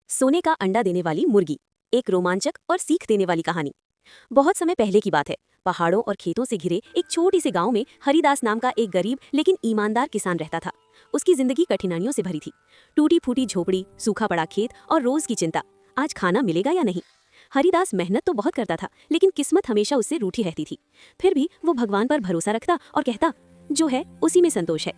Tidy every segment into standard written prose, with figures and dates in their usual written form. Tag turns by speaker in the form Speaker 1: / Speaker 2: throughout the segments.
Speaker 1: सोने का अंडा देने वाली मुर्गी, एक रोमांचक और सीख देने वाली कहानी। बहुत समय पहले की बात है। पहाड़ों और खेतों से घिरे एक छोटी से गांव में हरिदास नाम का एक गरीब लेकिन ईमानदार किसान रहता था। उसकी जिंदगी कठिनाइयों से भरी थी। टूटी फूटी झोपड़ी, सूखा पड़ा खेत और रोज की चिंता, आज खाना मिलेगा या नहीं। हरिदास मेहनत तो बहुत करता था, लेकिन किस्मत हमेशा उससे रूठी रहती थी। फिर भी वो भगवान पर भरोसा रखता और कहता, जो है उसी में संतोष है।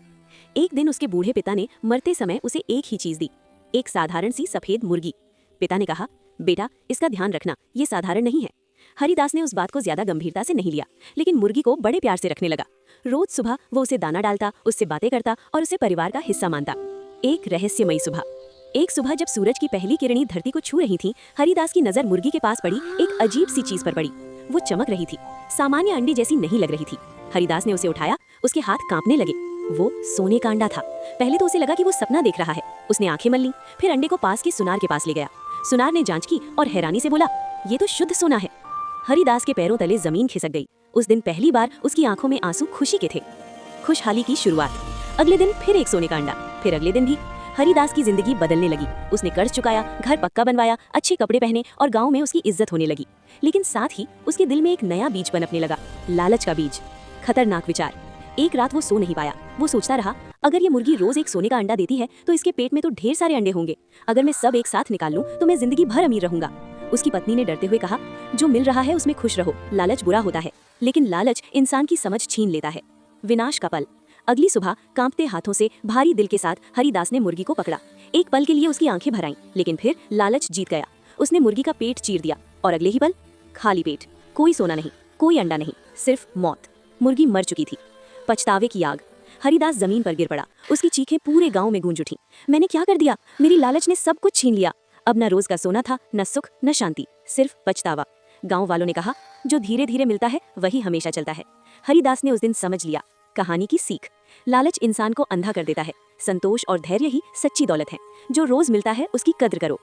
Speaker 1: एक दिन उसके बूढ़े पिता ने मरते समय उसे एक ही चीज दी, एक साधारण सी सफेद मुर्गी। पिता ने कहा, बेटा इसका ध्यान रखना, ये साधारण नहीं है। हरिदास ने उस बात को ज्यादा गंभीरता से नहीं लिया, लेकिन मुर्गी को बड़े प्यार से रखने लगा। रोज सुबह वो उसे दाना डालता, उससे बातें करता और उसे परिवार का हिस्सा मानता। एक रहस्यमयी सुबह। एक सुबह जब सूरज की पहली किरणें धरती को छू रही थी, हरिदास की नजर मुर्गी के पास पड़ी एक अजीब सी चीज पर पड़ी। वो चमक रही थी, सामान्य अंडे जैसी नहीं लग रही थी। हरिदास ने उसे उठाया, उसके हाथ कांपने लगे। वो सोने का अंडा था। पहले तो उसे लगा कि वो सपना देख रहा है। उसने आंखें मल लीं, फिर अंडे को पास के सुनार के पास ले गया। सुनार ने जांच की और हैरानी से बोला, ये तो शुद्ध सोना है। हरिदास के पैरों तले जमीन खिसक गई। उस दिन पहली बार उसकी आंखों में आंसू खुशी के थे। खुशहाली की शुरुआत। अगले दिन फिर एक सोने का अंडा, फिर अगले दिन भी। हरिदास की जिंदगी बदलने लगी। उसने कर्ज चुकाया, घर पक्का बनवाया, अच्छे कपड़े पहने और गांव में उसकी इज्जत होने लगी। लेकिन साथ ही उसके दिल में एक नया बीज पनपने लगा, लालच का बीज। खतरनाक विचार। एक रात वो सो नहीं पाया। वो सोचता रहा, अगर ये मुर्गी रोज एक सोने का अंडा देती है तो इसके पेट में तो ढेर सारे अंडे होंगे। अगर मैं सब एक साथ निकाल लूं तो मैं जिंदगी भर अमीर रहूंगा। उसकी पत्नी ने डरते हुए कहा, जो मिल रहा है उसमें खुश रहो, लालच बुरा होता है। लेकिन लालच इंसान की समझ छीन लेता है। विनाश का पल। अगली सुबह कांपते हाथों से भारी दिल के साथ हरिदास ने मुर्गी को पकड़ा। एक पल के लिए उसकी आंखें भर आईं, लेकिन फिर लालच जीत गया। उसने मुर्गी का पेट चीर दिया और अगले ही पल खाली पेट। कोई सोना नहीं, कोई अंडा नहीं, सिर्फ मौत। मुर्गी मर चुकी थी। पछतावे की आग। हरिदास जमीन पर गिर पड़ा। उसकी चीखें पूरे गांव में गूंज उठी। मैंने क्या कर दिया? मेरी लालच ने सब कुछ छीन लिया। अब न रोज का सोना था, न सुख, न शांति, सिर्फ पछतावा। गांव वालों ने कहा, जो धीरे धीरे मिलता है वही हमेशा चलता है। हरिदास ने उस दिन समझ लिया कहानी की सीख। लालच इंसान को अंधा कर देता है। संतोष और धैर्य ही सच्ची दौलत है। जो रोज मिलता है उसकी कद्र करो,